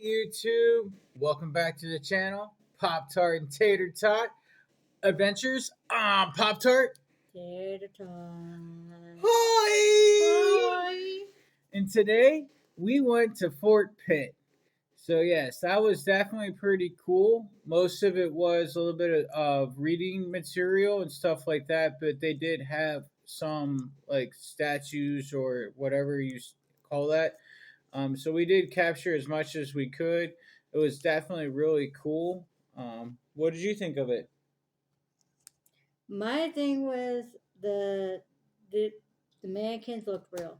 YouTube, welcome back to the channel, Poptart and Tatertot Adventures. Poptart. Tatertot. Hi! Hi. And today we went to Fort Pitt. So yes, that was definitely pretty cool. Most of it was a little bit of reading material and stuff like that, but they did have some like statues or whatever call that. So we did capture as much as we could. It was definitely really cool. What did you think of it? My thing was the the mannequins looked real,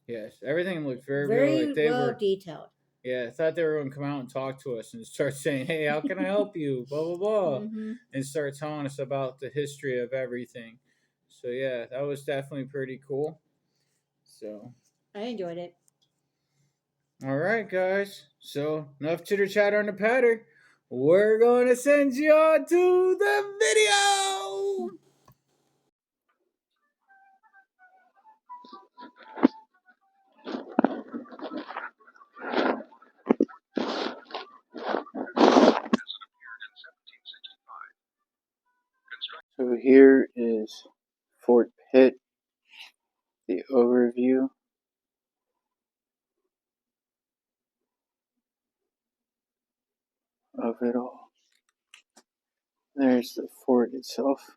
Yes, everything looked very real. very Like they well were. detailed. Yeah, I thought they were going to come out and talk to us and start saying, "Hey, how can I help you?" Blah blah blah, Mm-hmm. and start telling us about the history of everything. So yeah, that was definitely pretty cool. So I enjoyed it. all right, guys. So enough chitter chatter on the patter. We're going to send you on to the video. So here is Fort Pitt, the overview of it all. There's the fort itself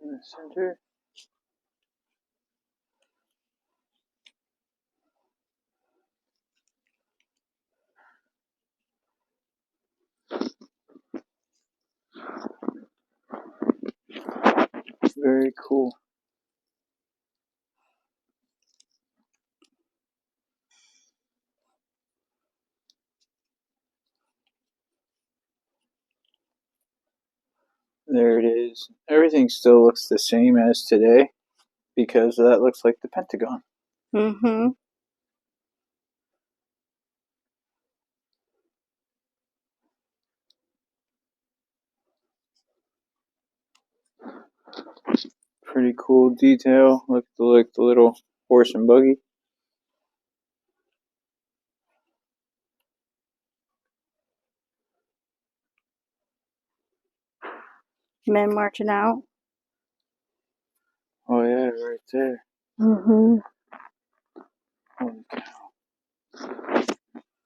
in the center. Very cool. There it is. Everything still looks the same as today because that looks like the Pentagon. Mm-hmm. Pretty cool detail. Look at the little horse and buggy. Men marching out. Oh yeah, right there. Mm-hmm. Holy cow.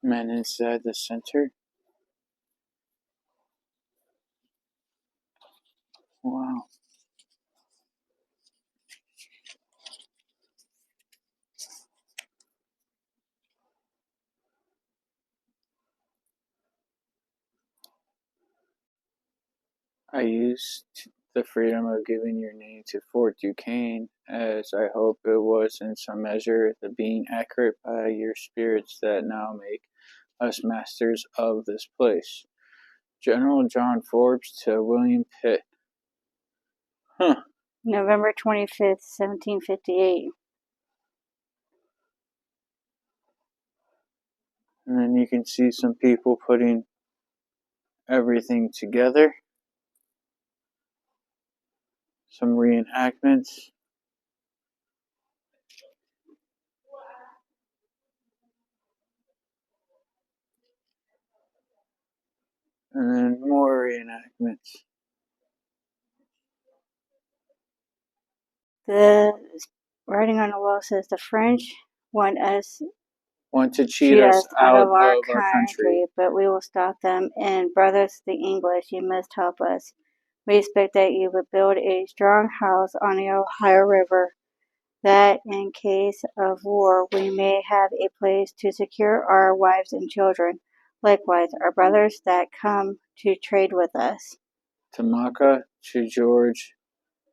Men inside the center. Wow. I used the freedom of giving your name to Fort Duquesne, as I hope it was in some measure the being accurate by your spirits that now make us masters of this place. General John Forbes to William Pitt. Huh. November 25th, 1758. And then you can see some people putting everything together. Some reenactments. And then more reenactments. The writing on the wall says the French want To cheat us out out of our of our country. country, but we will stop them. And brothers, the English, you must help us. We expect that you would build a strong house on the Ohio River, that in case of war we may have a place to secure our wives and children. Likewise, our brothers that come to trade with us. Tamaka to George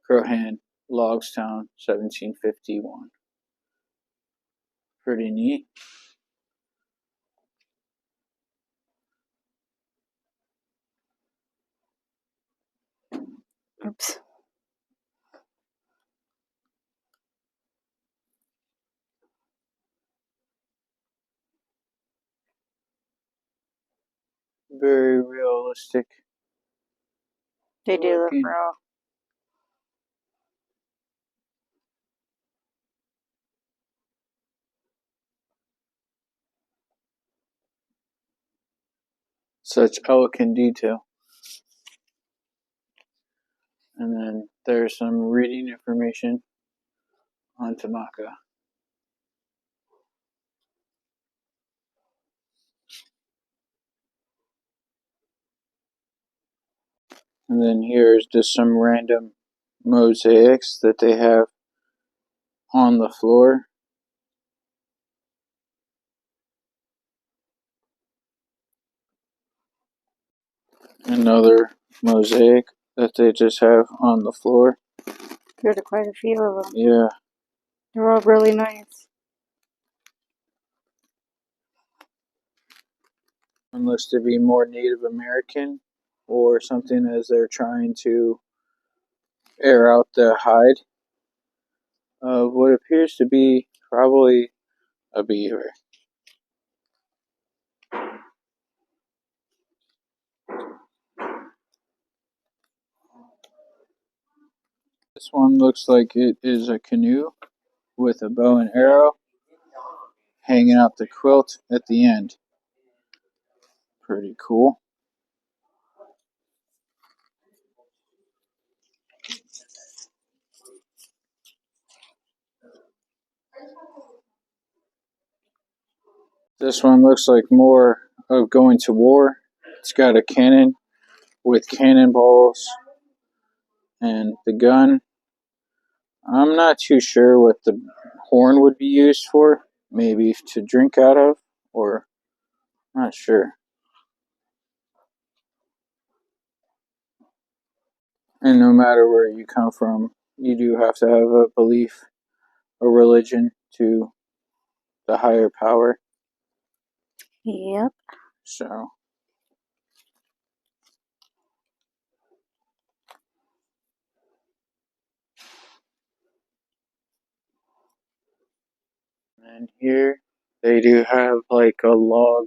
Crohan, Logstown, 1751. Pretty neat. Oops. Very realistic. They do look looking. real. Such elegant detail. And then there's some reading information on Tamaka. And then here's just some random mosaics that they have on the floor. Another mosaic that they just have on the floor. There's quite a few of them. Yeah. They're all really nice. One looks to be more Native American or something, as they're trying to air out the hide of what appears to be probably a beaver. This one looks like it is a canoe with a bow and arrow hanging out the quilt at the end. Pretty cool. This one looks like more of going to war. It's got a cannon with cannonballs and the gun. I'm not too sure what the horn would be used for. Maybe to drink out of, or not sure. And no matter where you come from, you do have to have a belief, a religion to the higher power. Yep. So, and here they do have like a log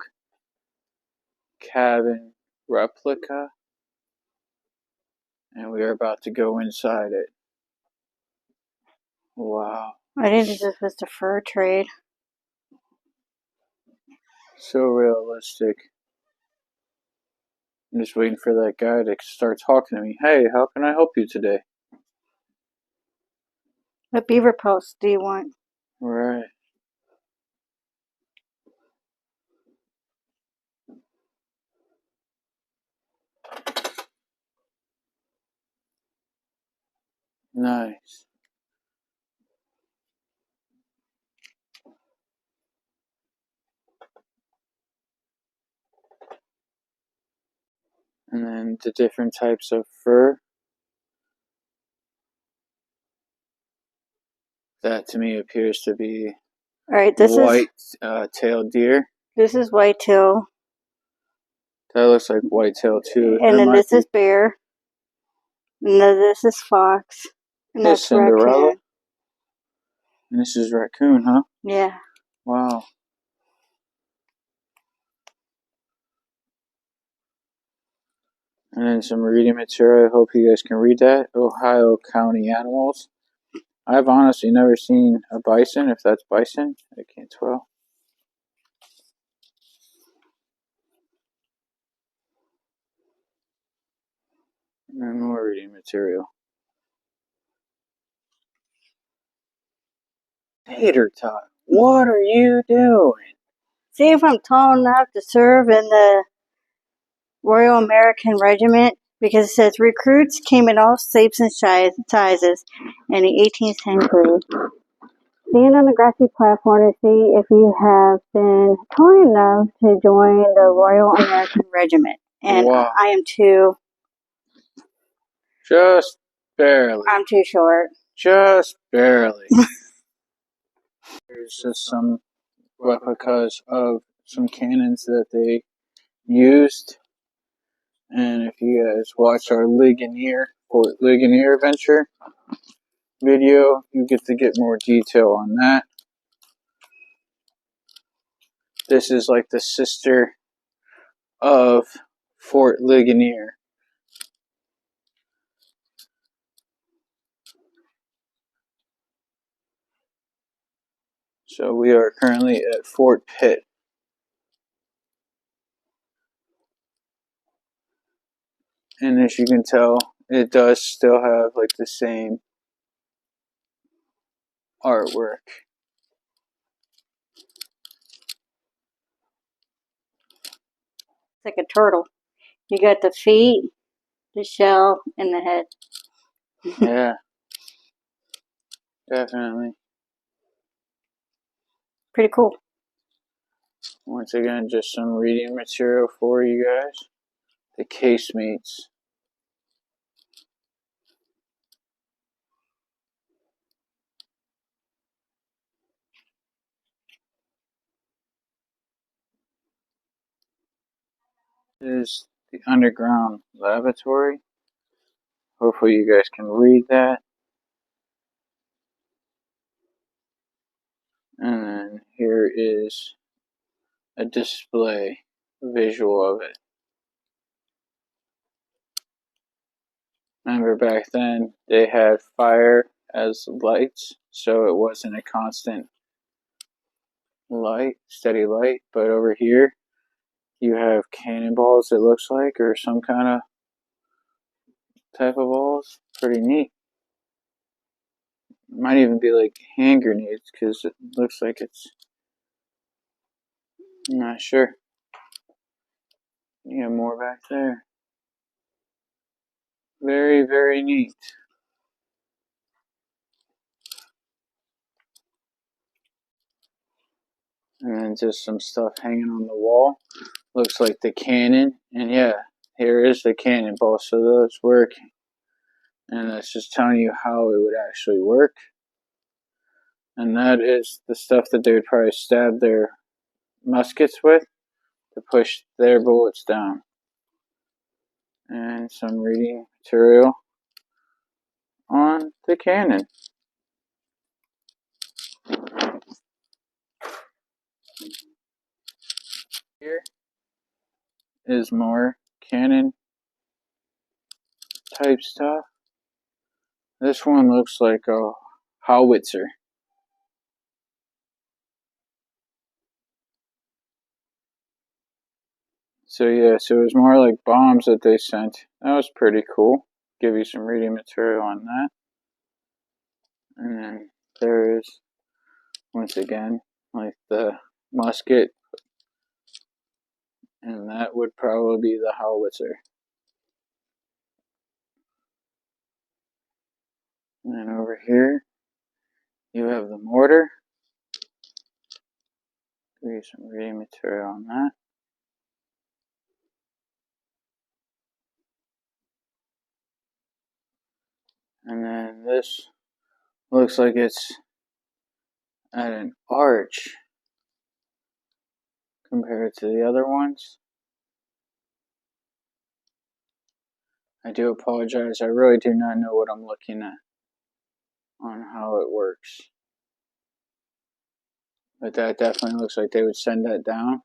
cabin replica, and we are about to go inside it. Wow. I didn't think this was the fur trade. So realistic. I'm just waiting for that guy to start talking to me. Hey, how can I help you today? What beaver pelts do you want? Right. Nice. And then the different types of fur. That to me appears to be Alright, this white is tailed deer. this is whitetail. That looks like whitetail too. And That then might this be is bear. And then this is fox. And the that's Cinderella. raccoon. And this is raccoon, huh? Yeah. Wow. And then some reading material. I hope you guys can read that. Ohio County Animals. I've honestly never seen a bison, if that's bison. I can't tell. And more reading material. Tatertot, what are you doing? See if I'm tall enough to serve in the Royal American Regiment, because it says recruits came in all shapes and sizes in the 18th century. Stand on the grassy platform to see if you have been tall enough to join the Royal American Regiment. And Wow. I am too. Just barely. I'm too short. Just barely. There's just some replicas of some cannons that they used. And if you guys watch our Fort Ligonier adventure video, you get to get more detail on that. This is like the sister of Fort Ligonier. So we are currently at Fort Pitt. And as you can tell, it does still have like the same artwork. It's like a turtle. You got the feet, the shell, and the head. Yeah, definitely. Pretty cool. Once again, just some reading material for you guys. The casemates. This is the underground laboratory. Hopefully you guys can read that. And then here is a display visual of it. Remember back then they had fire as lights, so it wasn't a constant light, steady light. But over here you have cannonballs, it looks like, or some kind of type of balls. Pretty neat. Might even be like hand grenades because it looks like it's. I'm not sure. You have more back there. Very, very neat. And then just some stuff hanging on the wall. Looks like the cannon. And yeah, here is the cannonball. So those work. And that's just telling you how it would actually work. And that is the stuff that they would probably stab their muskets with to push their bullets down. And some reading material on the cannon. Here is more cannon type stuff. This one looks like a howitzer. So yeah, so it was more like bombs that they sent. That was pretty cool. Give you some reading material on that. And then there is, once again, like the musket. And that would probably be the howitzer. And then over here, you have the mortar. Give you some reading material on that. And then this looks like it's at an arch compared to the other ones. I do apologize. I really do not know what I'm looking at on how it works. But that definitely looks like they would send that down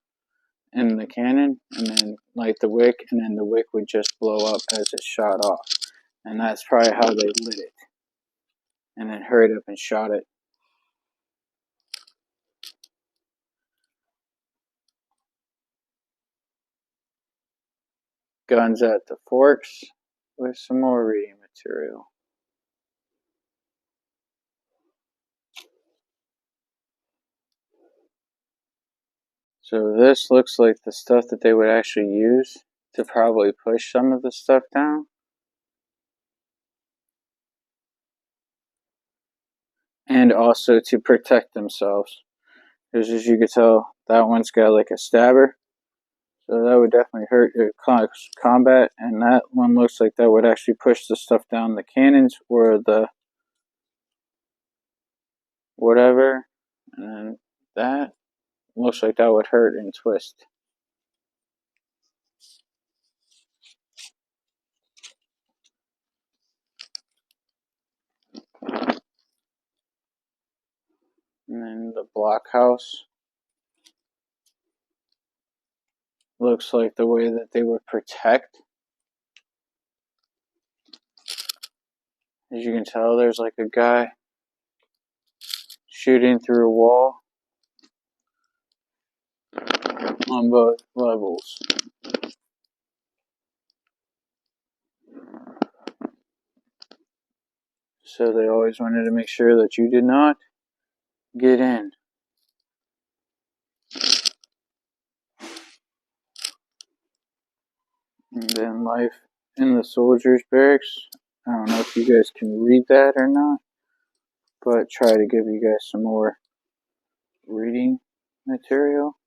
in the cannon and then light the wick, and then the wick would just blow up as it shot off. And that's probably how they lit it. And then hurried up and shot it. Guns at the forks with some more reading material. So this looks like the stuff that they would actually use to probably push some of the stuff down. And also to protect themselves. Because as you can tell, that one's got like a stabber. So that would definitely hurt your combat. And that one looks like that would actually push the stuff down the cannons or the whatever. And then that looks like that would hurt and twist. And then the blockhouse looks like the way that they would protect. As you can tell, there's like a guy shooting through a wall on both levels. So they always wanted to make sure that you did not get in. And then life in the soldiers' barracks. I don't know if you guys can read that or not, but try to give you guys some more reading material.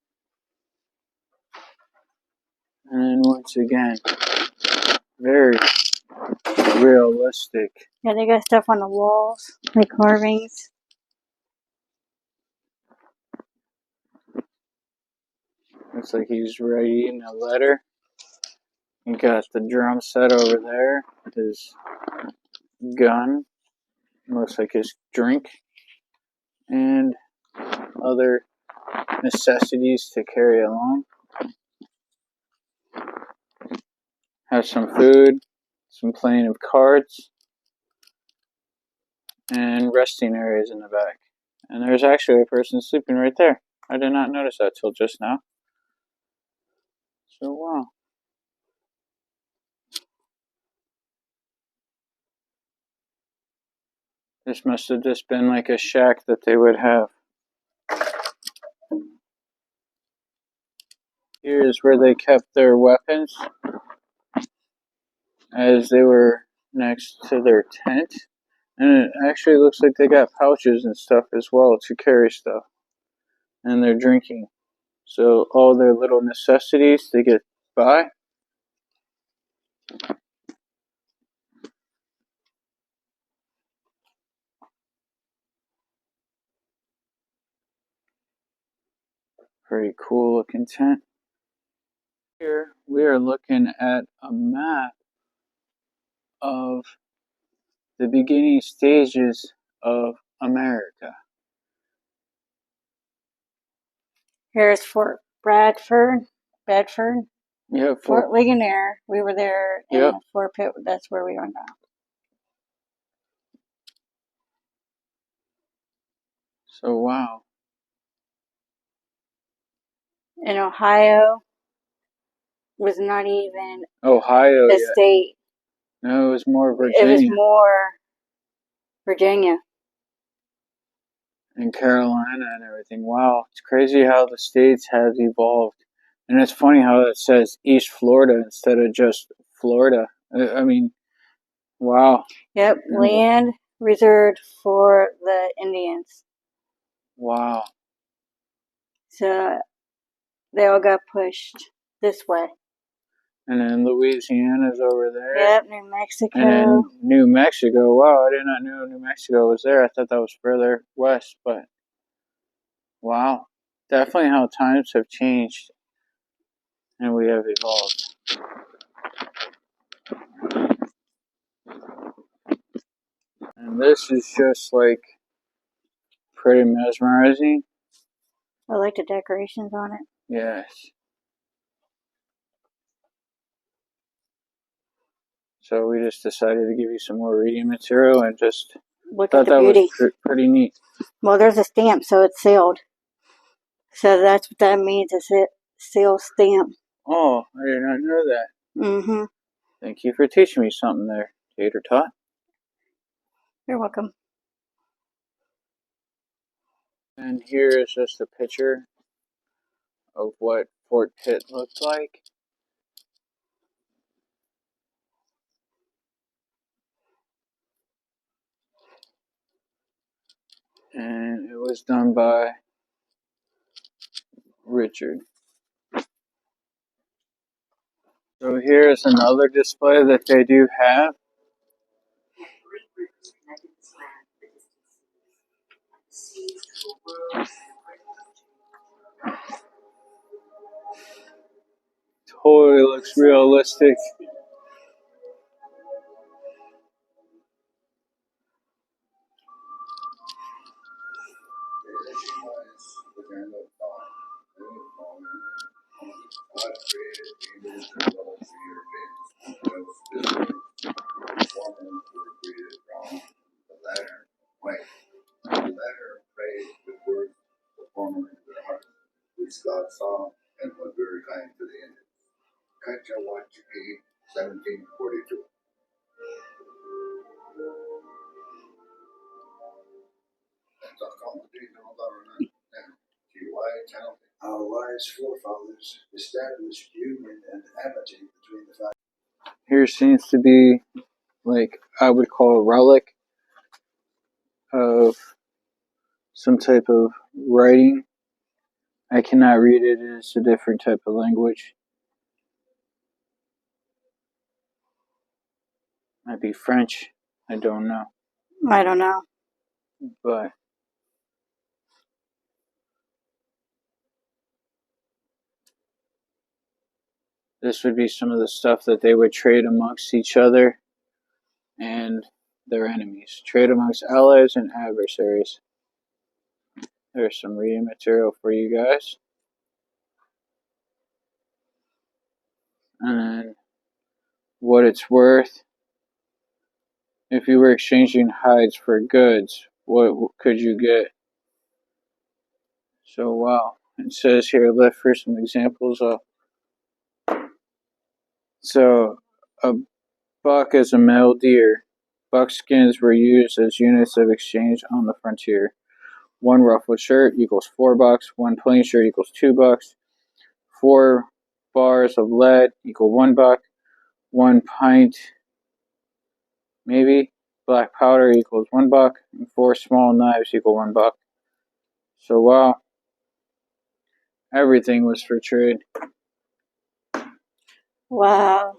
And then once again, very realistic. Yeah, they got stuff on the walls, like carvings. Looks like he's writing a letter. He got the drum set over there, his gun, looks like his drink, and other necessities to carry along. Have some food, some playing of cards, and resting areas in the back. And there's actually a person sleeping right there. I did not notice that till just now. So wow. This must have just been like a shack that they would have. Here's where they kept their weapons as they were next to their tent. And it actually looks like they got pouches and stuff as well to carry stuff. And they're drinking. So all their little necessities they get by. Pretty cool looking tent. Here we are looking at a map of the beginning stages of America. Here's Fort Bedford. Yeah, Fort Ligonier. We were there in yep. Fort Pitt. That's where we are now. So wow. And Ohio was not even Ohio, a yeah. state. No, it was more Virginia. It was more Virginia. And Carolina and everything. Wow, it's crazy how the states have evolved. And it's funny how it says East Florida instead of just Florida. I mean, wow. Yep, land reserved for the Indians. Wow. So they all got pushed this way. And then Louisiana's over there. Yep, New Mexico. And then New Mexico. Wow, I did not know New Mexico was there. I thought that was further west, but wow. Definitely how times have changed and we have evolved. And this is just like pretty mesmerizing. I like the decorations on it. Yes. So we just decided to give you some more reading material and just Look thought at the that beauty. was pretty neat. Well, there's a stamp, so it's sealed. So that's what that means, is it sealed stamp. Oh, I did not know that. Mm-hmm. Thank you for teaching me something there, Tatertot. You're welcome. And here is just a picture of what Fort Pitt looked like. And it was done by Richard. So here's another display that they do have. Totally looks realistic. God saw and was very kind to the Indians. Kachawachki, 1742. Our wise forefathers established union and amity between the five. Here seems to be, like, I would call a relic of some type of writing. I cannot read it. It's a different type of language. Might be French. I don't know. I don't know. But this would be some of the stuff that they would trade amongst each other and their enemies. Trade amongst allies and adversaries. There's some reading material for you guys. And then what it's worth. If you were exchanging hides for goods, what could you get? So, wow. It says here, lift for some examples of. So, a buck is a male deer. Buckskins were used as units of exchange on the frontier. One ruffled shirt equals $4. One plain shirt equals $2. 4 bars of lead equal $1. 1 pint, maybe, black powder equals $1. And 4 small knives equal $1. So wow, everything was for trade. Wow.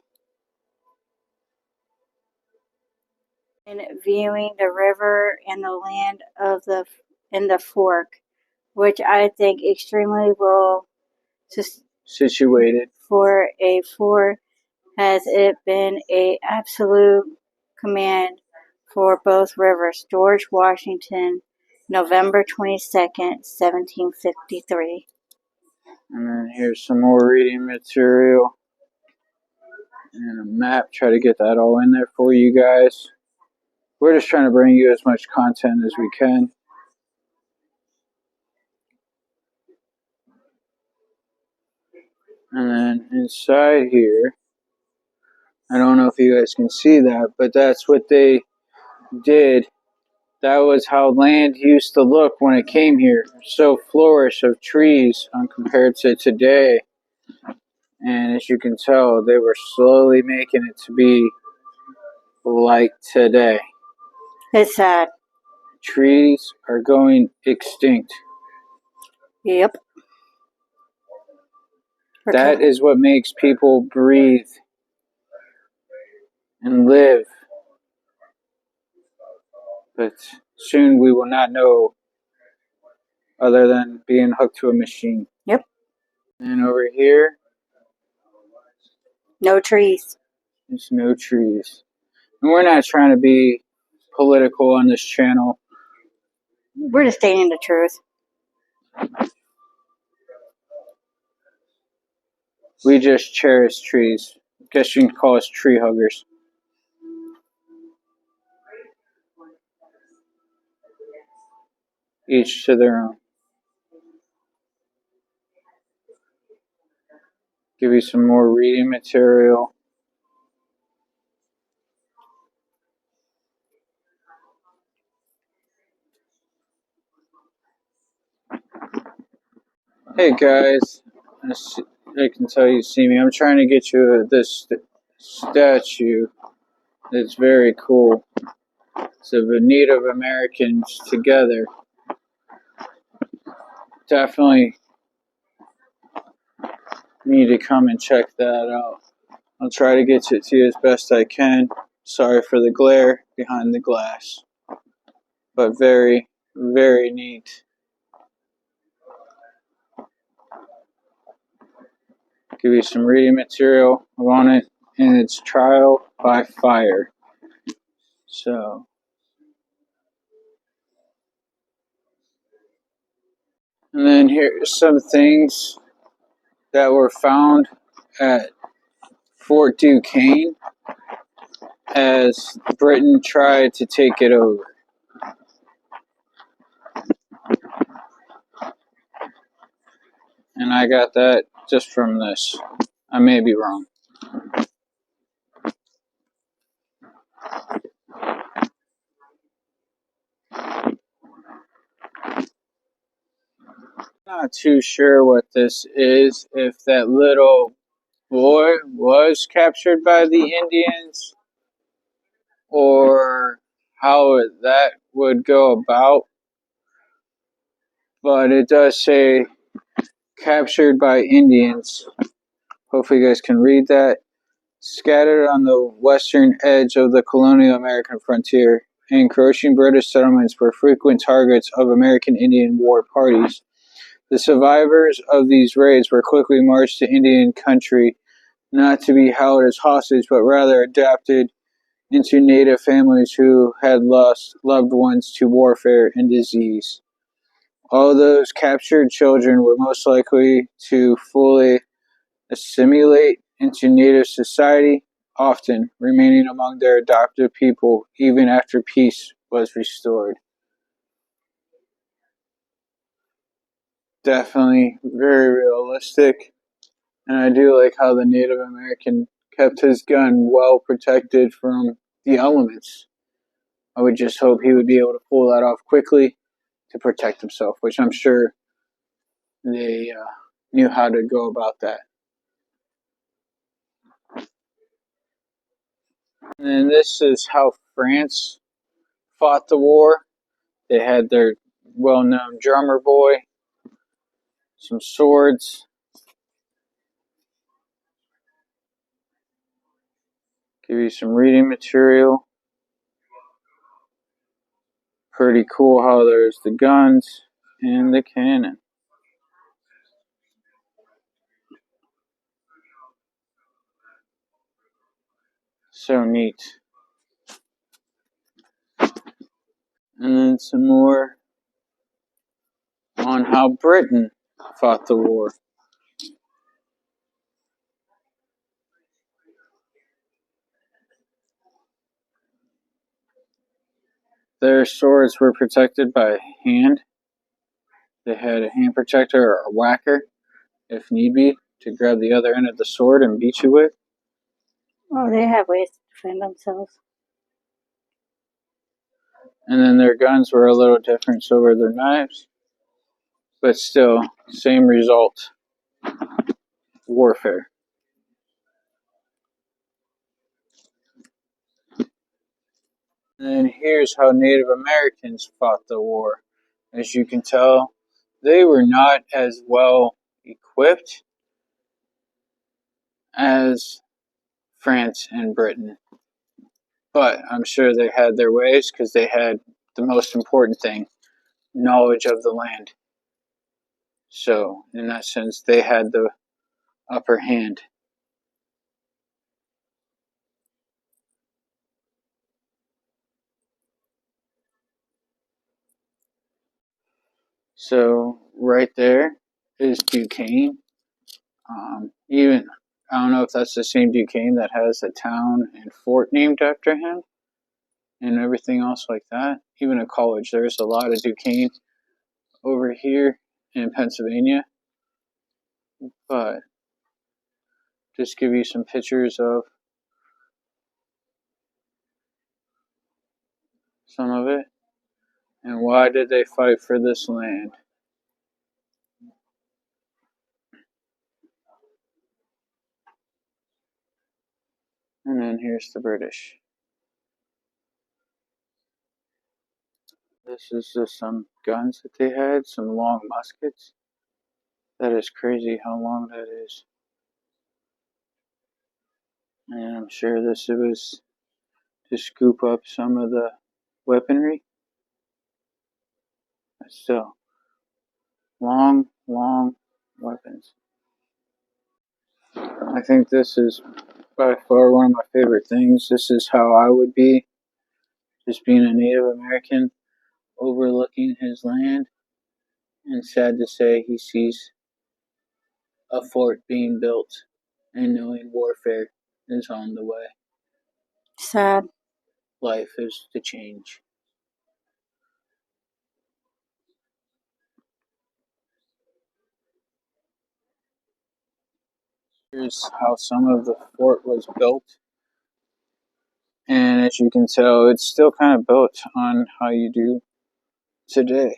And viewing the river and the land of the fork, which I think extremely well Situated. for a fort, has it been a absolute command for both rivers. George Washington, November 22nd, 1753. And then here's some more reading material and a map. Try to get that all in there for you guys. We're just trying to bring you as much content as we can. And then inside here, I don't know if you guys can see that, but that's what they did. That was how land used to look when it came here. So flourish of trees compared to today. And as you can tell, they were slowly making it to be like today. It's sad. Trees are going extinct. Yep. That is what makes people breathe and live. But soon we will not know other than being hooked to a machine. Yep. And over here, no trees. there's no trees. And we're not trying to be political on this channel. We're just stating the truth. We just cherish trees. I guess you can call us tree huggers. Each to their own. Give you some more reading material. Hey guys, I can tell you see me. I'm trying to get you this statue. It's very cool. It's of the Native Americans together. Definitely need to come and check that out. I'll try to get it to you as best I can. Sorry for the glare behind the glass. But very, very neat. Give you some reading material on it, and it's trial by fire. So, and then here's some things that were found at Fort Duquesne as Britain tried to take it over. And I got that just from this. I may be wrong. not too sure what this is, if that little boy was captured by the Indians or how that would go about, but it does say captured by Indians. Hopefully you guys can read that. Scattered on the western edge of the colonial American frontier, encroaching British settlements were frequent targets of American Indian war parties. The survivors of these raids were quickly marched to Indian country, not to be held as hostage, but rather adapted into native families who had lost loved ones to warfare and disease. All those captured children were most likely to fully assimilate into native society, often remaining among their adopted people even after peace was restored. Definitely very realistic, and I do like how the Native American kept his gun well protected from the elements. I would just hope he would be able to pull that off quickly to protect himself, which I'm sure they knew how to go about that. And then this is how France fought the war. They had their well-known drummer boy, some swords, give you some reading material. Pretty cool how there's the guns and the cannon. So neat. And then some more on how Britain fought the war. Their swords were protected by hand. They had a hand protector or a whacker, if need be, to grab the other end of the sword and beat you with. Oh, they have ways to defend themselves. And then their guns were a little different, so were their knives. But still, same result. Warfare. And then here's how Native Americans fought the war. As you can tell, they were not as well equipped as France and Britain. But I'm sure they had their ways because they had the most important thing, knowledge of the land. So, in that sense, they had the upper hand. So, right there is Duquesne. Even, I don't know if that's the same Duquesne that has a town and fort named after him and everything else like that. Even a college, there's a lot of Duquesne over here in Pennsylvania. But just give you some pictures of some of it. And why did they fight for this land? And then here's the British. This is just some guns that they had, some long muskets. That is crazy how long that is. And I'm sure this was to scoop up some of the weaponry. But still, long weapons. I think this is by far one of my favorite things. This is how I would be, just being a Native American, overlooking his land. And sad to say, he sees a fort being built and knowing warfare is on the way. Sad. Life is to change. Here's how some of the fort was built. And as you can tell, it's still kind of built on how you do today.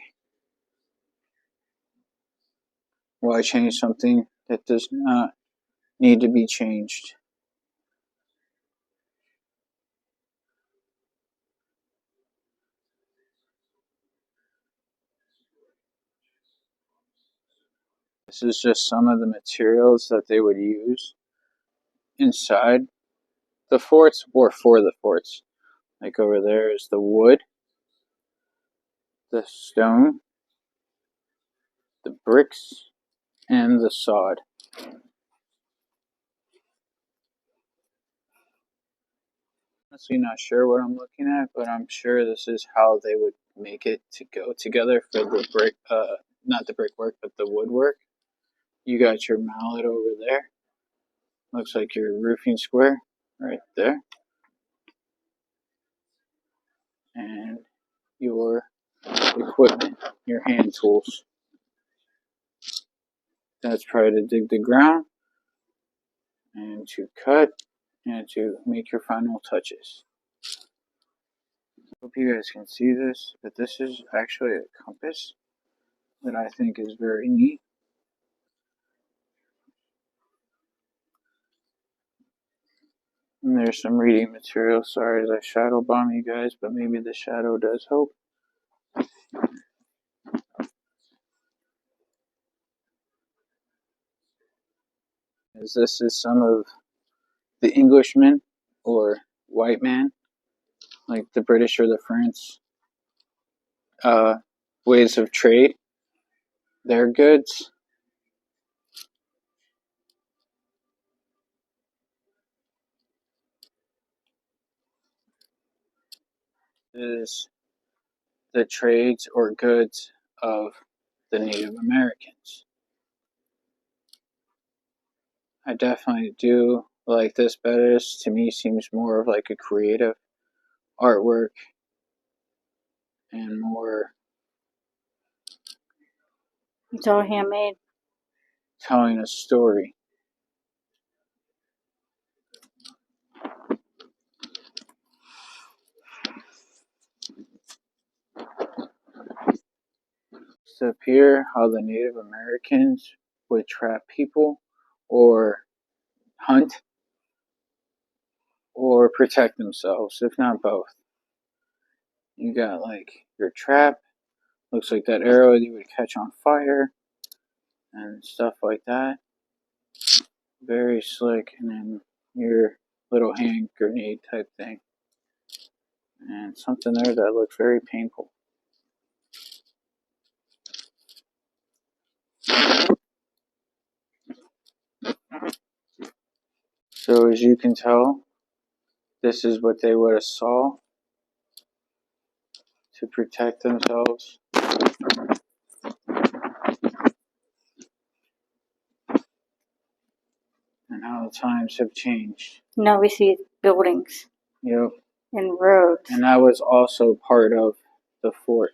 Why change something that does not need to be changed? This is just some of the materials that they would use inside the forts or for the forts. Like over there is the wood, the stone, the bricks, and the sod. Honestly not sure what I'm looking at, but I'm sure this is how they would make it to go together for the brick, not the brickwork, but the woodwork. You got your mallet over there. Looks like your roofing square right there. And your equipment, your hand tools. That's probably to dig the ground and to cut and to make your final touches. Hope you guys can see this, but this is actually a compass that I think is very neat. And there's some reading material. Sorry as I shadow bomb you guys, but maybe the shadow does help. As this is some of the Englishmen or white man, like the British or the French, ways of trade, their goods. Is the trades or goods of the Native Americans. I definitely do like this better. This to me seems more of like a creative artwork and more It's all handmade. telling a story. So up here, how the Native Americans would trap people or hunt or protect themselves, if not both. You got like your trap, looks like that arrow you would catch on fire and stuff like that. Very slick. And then your little hand grenade type thing. And something there that looks very painful. So as you can tell, this is what they would have saw to protect themselves. And how the times have changed. Now we see buildings. Yep. And roads. And that was also part of the fort.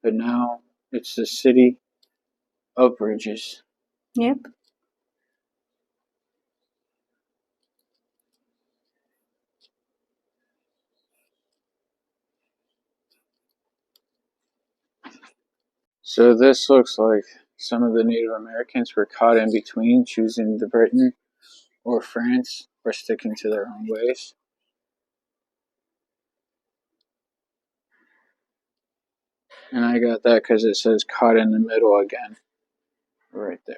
But now it's the city of bridges. Yep. So this looks like some of the Native Americans were caught in between, choosing the Britain or France or sticking to their own ways. And I got that because it says caught in the middle again. Right there.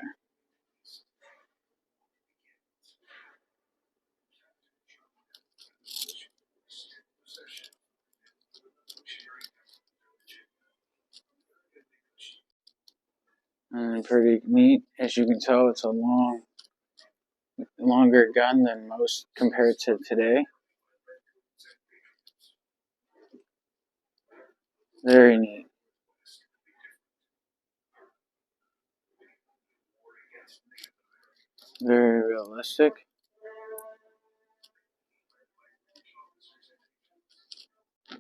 And pretty neat. As you can tell, it's a longer gun than most compared to today. Very neat. Very realistic.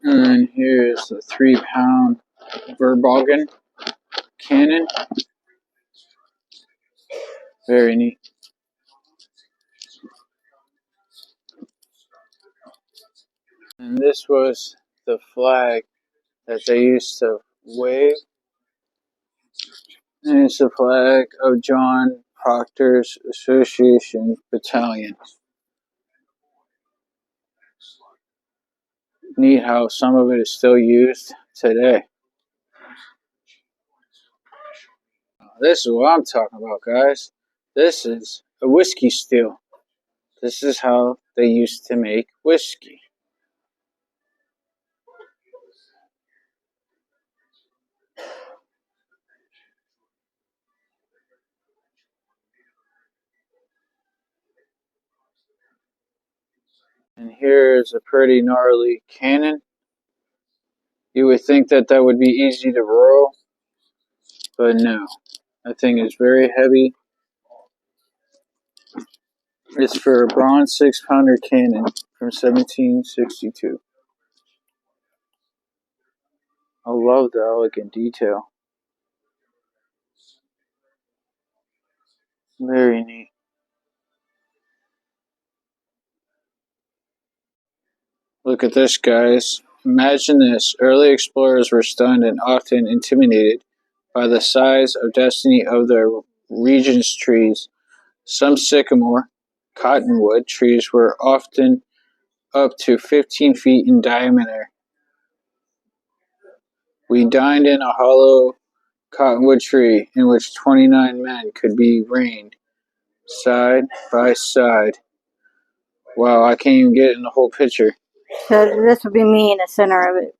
And then here's the 3-pound Verbogen cannon. Very neat. And this was the flag that they used to wave. And it's the flag of John Proctor's Association Battalion. Neat how some of it is still used today. This is what I'm talking about, guys. This is a whiskey still. This is how they used to make whiskey. And here's a pretty gnarly cannon. You would think that that would be easy to roll, but no. That thing is very heavy. It's for a bronze 6-pounder cannon from 1762. I love the elegant detail. Very neat. Look at this, guys. Imagine this. Early explorers were stunned and often intimidated by the size of destiny of the region's trees. Some sycamore, cottonwood trees were often up to 15 feet in diameter. We dined in a hollow cottonwood tree in which 29 men could be reined side by side. Wow, I can't even get in the whole picture. So this would be me in the center of it.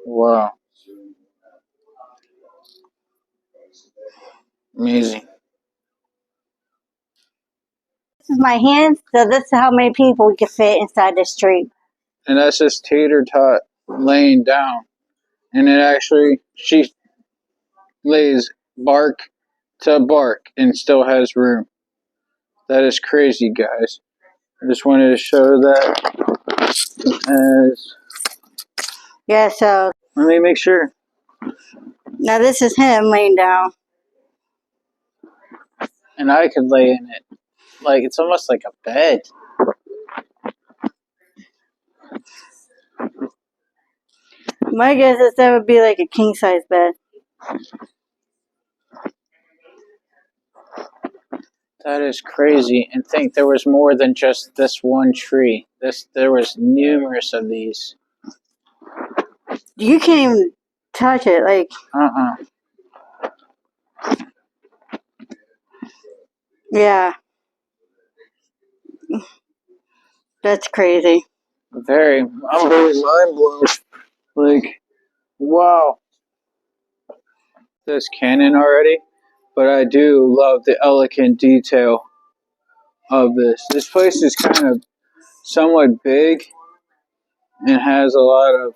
Wow. Amazing. This is my hand, so this is how many people we can fit inside this tree. And that's just Tatertot laying down. And it actually, she lays bark to bark and still has room. That is crazy, guys. I just wanted to show that as... Yeah, so Let me make sure. now this is him laying down. And I could lay in it. Like, it's almost like a bed. My guess is that would be like a king size bed. That is crazy. And think there was more than just this one tree. There was numerous of these. You can't even touch it. Like, yeah. That's crazy. I'm very mind blown. Like, wow. This cannon already. But I do love the elegant detail of this. This place is kind of somewhat big and has a lot of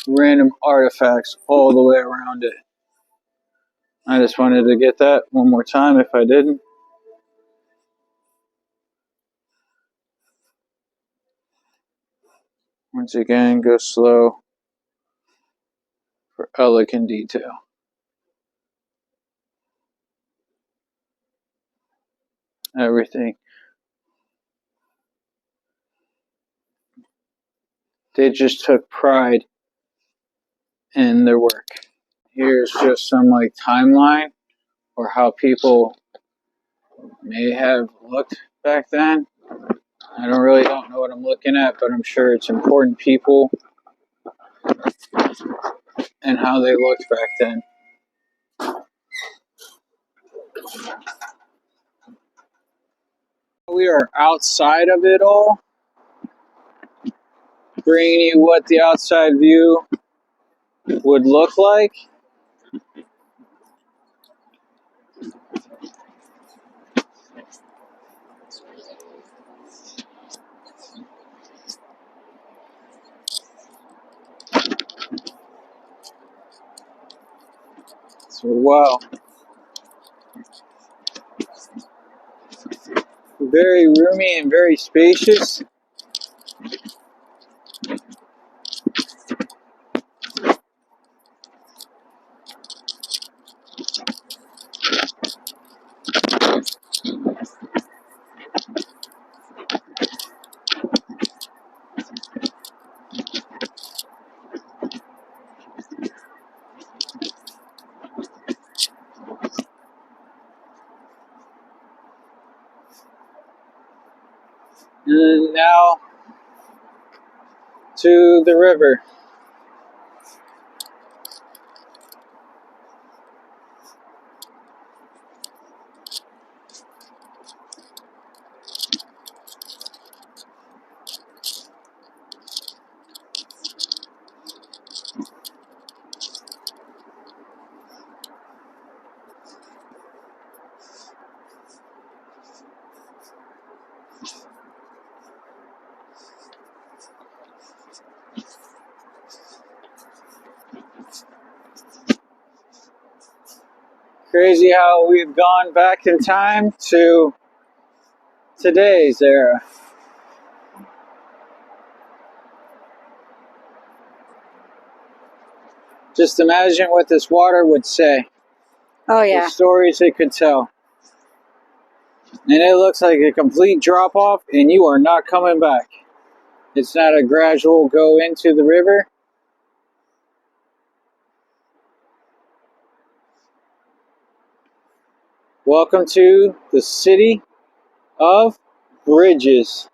random artifacts all the way around it. I just wanted to get that one more time if I didn't. Once again, go slow for elegant detail. Everything. They just took pride in their work. Here's just some like timeline or how people may have looked back then. I don't know what I'm looking at, but I'm sure it's important people and how they looked back then. We are outside of it all, bringing you what the outside view would look like. So, wow. Very roomy and very spacious. to the river. Crazy how we've gone back in time to today's era. Just imagine what this water would say. Oh, The yeah. stories it could tell. And it looks like a complete drop off, and you are not coming back. It's not a gradual go into the river. Welcome to the city of bridges.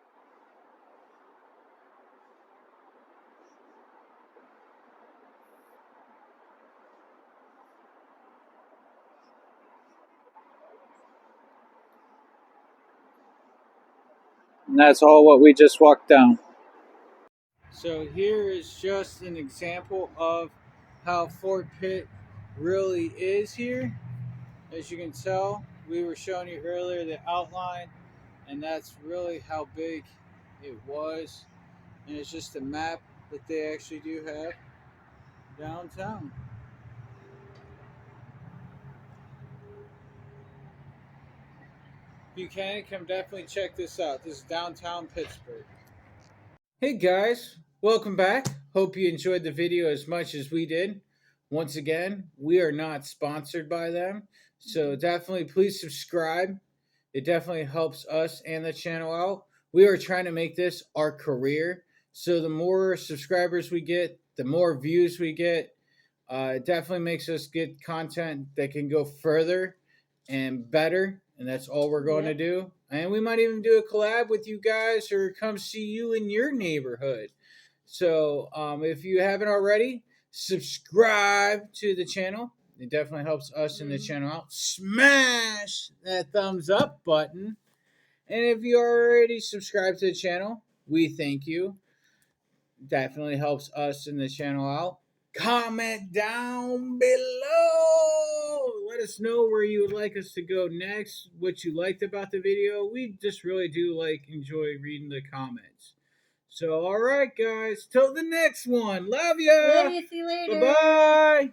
And that's all what we just walked down. So here is just an example of how Fort Pitt really is here. As you can tell, we were showing you earlier the outline, and that's really how big it was. And it's just a map that they actually do have downtown. If you can, come definitely check this out. This is downtown Pittsburgh. Hey guys, welcome back. Hope you enjoyed the video as much as we did. Once again, we are not sponsored by them, so definitely please subscribe. It definitely helps us and the channel out. We are trying to make this our career, so the more subscribers we get, the more views we get. It definitely makes us get content that can go further and better, and that's all we're going to do. And we might even do a collab with you guys or come see you in your neighborhood. So if you haven't already, subscribe to the channel. It definitely helps us in the channel out. Smash that thumbs up button. And if you already subscribed to the channel, we thank you. Definitely helps us in the channel out. Comment down below. Let us know where you would like us to go next, what you liked about the video. We just really do enjoy reading the comments. So, all right, guys. Till the next one. Love ya. Love you. See you later. Bye-bye.